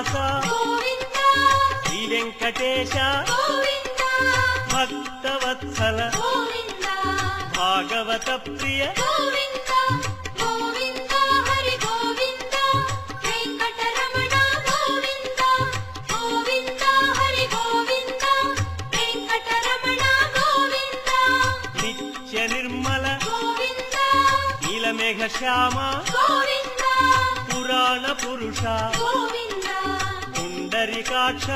శ్రీనివాస శ్రీ వెంకటేశ భక్తవత్సల భాగవత ప్రియ నిత్య నిర్మల నీలమేఘ శ్యామ పురాణ పురుష పుండరీకాక్ష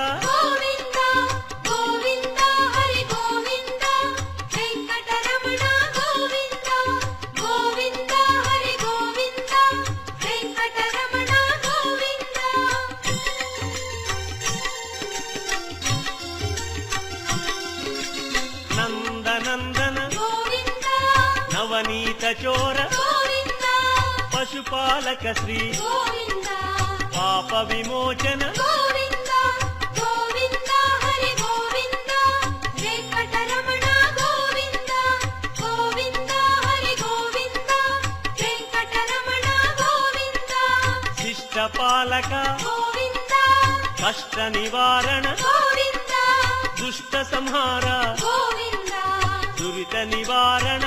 నందనందన నవనీత చోర పశుపాలక శ్రీ పాప విమోచన శిష్టపాలక కష్ట నివారణ దుష్ట సంహార దురిత నివారణ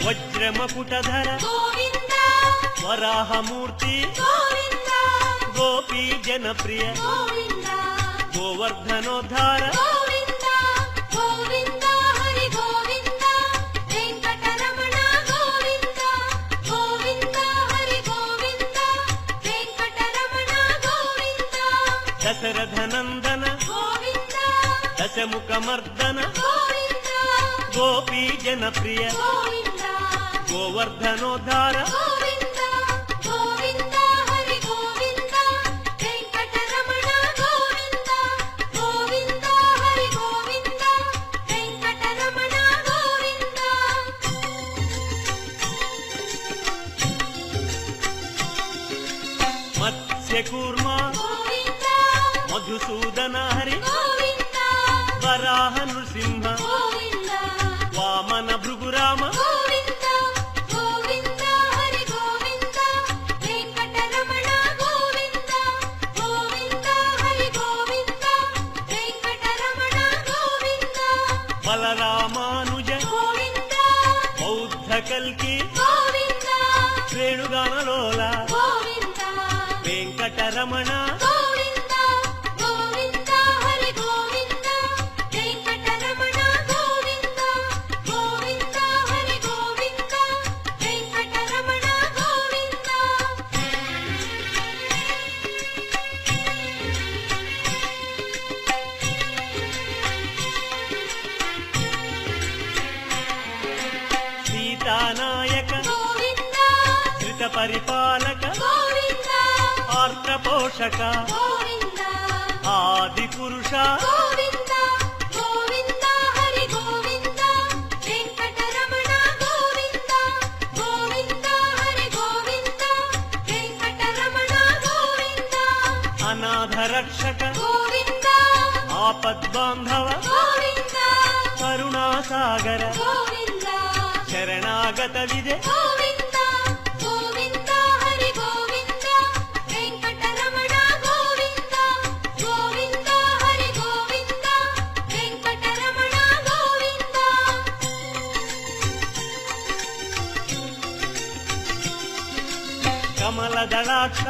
వజ్రమకుటధర వరాహమూర్తి గోపీ జనప్రియ గోవర్ధనోద్ధార దశరథనందన దశముఖమర్దన గోపీ జనప్రియ గోవర్ధనోద్ధార మత్స్యకూర్మ మధుసూదన హరి వరాహ నృసింహ వామన భృగురామ బలరామానుజ బౌద్ధ కల్కి శ్రేణుగానలోల వెంకటరమణ సీతానాయక ధృత పరిపాలక ఆర్త పోషక ఆది పురుష అనాథ రక్షక ఆపద్బాంధవ కరుణాసాగర శరణాగత విదే కమలదళాక్ష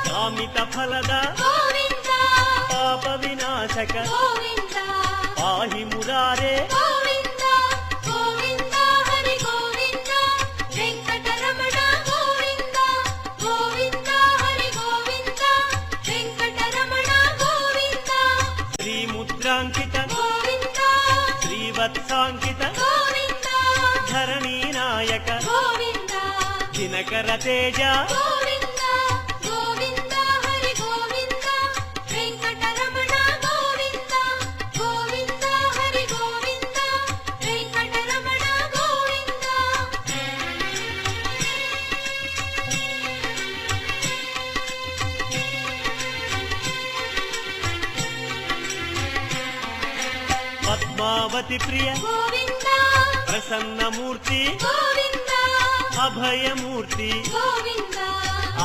కామిత ఫలద పాప వినాశక పాహి మురారే శ్రీముద్రాంకిత శ్రీవత్సాంకిత ధరణీ నాయక దినకర తేజ వెంకటరమణ గోవింద గోవింద హరి గోవింద వెంకట పద్మావతి ప్రియ గోవింద ప్రసన్నమూర్తి గోవింద అభయమూర్తి గోవింద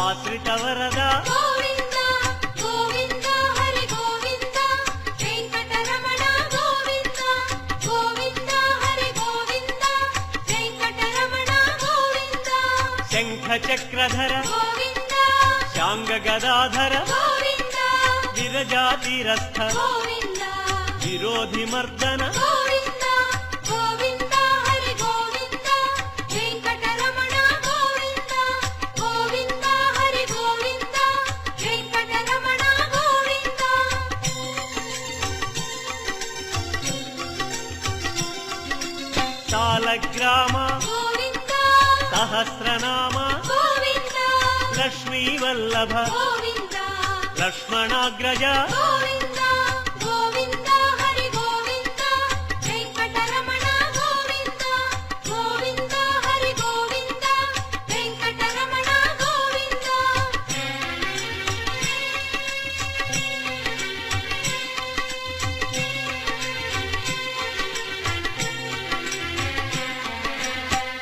ఆశ్రిత వరద గోవింద గోవింద హరి గోవింద వెంకటరమణ గోవింద గోవింద హరి గోవింద వెంకటరమణ గోవింద శంఖ చక్రధర గోవింద శాంగ గదాధర గోవింద విరజాతిరస్థ గోవింద విరోధి మర్దన గోవింద గోవింద హరి గోవింద వెంకటరమణ గోవింద గోవింద హరి గోవింద వెంకటరమణ గోవింద సాలగ్రామ గోవింద సహస్రనామ గోవింద లక్ష్మీ వల్లభ గోవింద లక్ష్మణాగ్రజ గోవింద గోవింద హరి గోవింద వెంకటరమణ గోవింద గోవింద హరి గోవింద వెంకటరమణ గోవింద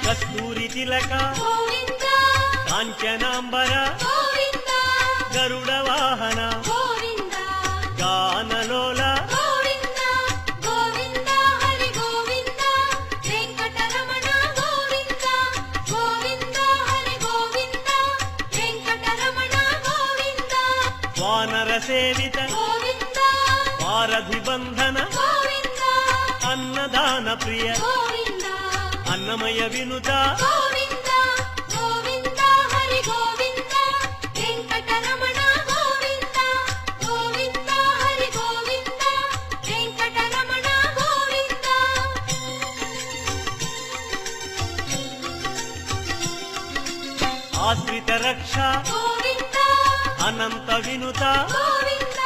కస్తూరి తిలక గోవింద కాంచనాంబర గోవింద గరుడ వాహన గోవింద గానలోల గోవింద గోవింద హరి గోవింద వెంకటరమణ గోవింద గోవింద హరి గోవింద వెంకటరమణ గోవింద వానర సేవిత గోవింద వారధి బంధన గోవింద అన్నదాన ప్రియ గోవింద అన్నమయ వినుత గోవింద గోవింద హరి గోవింద వెంకటరమణ గోవింద గోవింద హరి గోవింద వెంకటరమణ గోవింద ఆశ్రిత రక్ష గోవింద అనంత వినుత గోవింద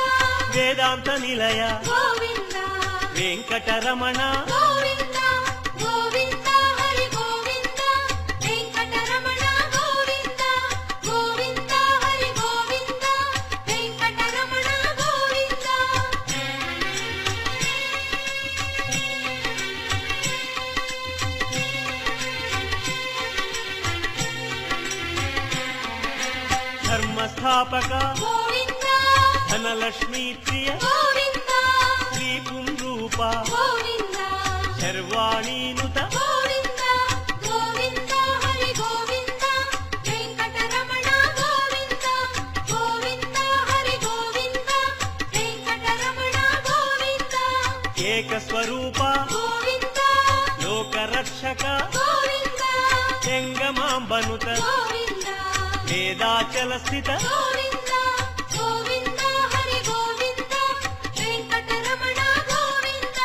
వేదాంత నిలయ గోవింద వెంకటరమణ గోవింద గోవింద హరి గోవింద వెంకటరమణ గోవింద గోవింద హరి గోవింద వెంకటరమణ గోవింద ధర్మస్థాపక గోవింద ధనలక్ష్మీ ప్రియ గోవింద శ్రీ పుంరూప గోవింద శర్వాణీనుత గోవింద గోవింద హరి గోవింద వెంకటరమణ గోవింద గోవింద హరి గోవింద వెంకటరమణ గోవింద ఏకస్వరూప గోవింద లోకరక్షక గోవింద జంగమాంబనుత గోవింద వేదాచల స్థిత గోవింద గోవింద హరి గోవింద వెంకటరమణ గోవింద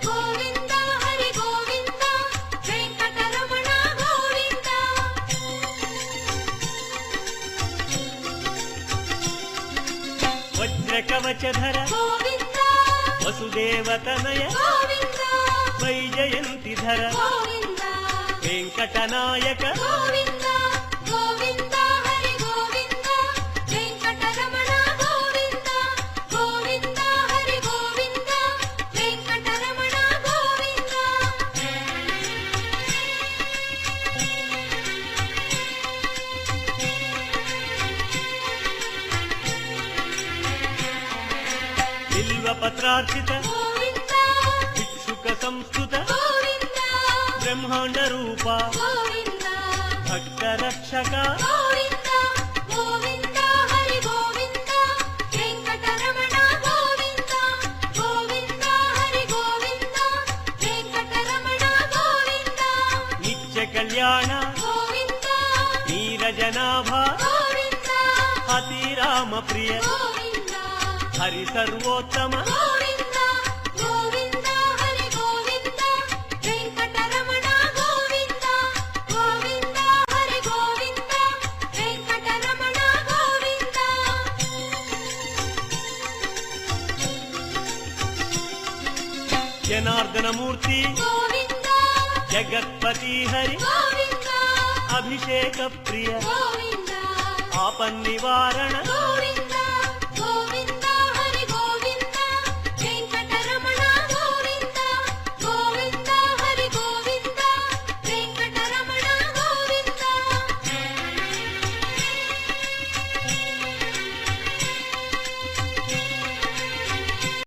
గోవింద హరి గోవింద వెంకటరమణ గోవింద వజ్రకవచధర గోవింద వసుదేవతనయ గోవింద వైజయంతిధర గోవింద వెంకటనాయక గోవింద గోవింద హరి గోవింద వెంకటరమణ గోవింద గోవింద హరి గోవింద వెంకటరమణ గోవింద బిల్వపత్రార్చిత గోవింద భిక్షుక సంస్కృత గోవింద బ్రహ్మాండ రూప గోవింద భక్త రక్షక గోవింద గోవింద హరి గోవింద వెంకటరమణ గోవింద గోవింద హరి గోవింద వెంకటరమణ గోవింద నిత్య కళ్యాణ గోవింద నీరజనాభ గోవింద అతిరామ ప్రియ గోవింద హరి సర్వోత్తమ గోవింద గోవింద హరి గోవింద వెంకటరమణ గోవింద గోవింద హరి గోవింద వెంకటరమణ గోవింద జనార్దనమూర్తి గోవింద జగత్పతి హరి గోవింద అభిషేక ప్రియ గోవింద ఆపన్నివారణ గోవింద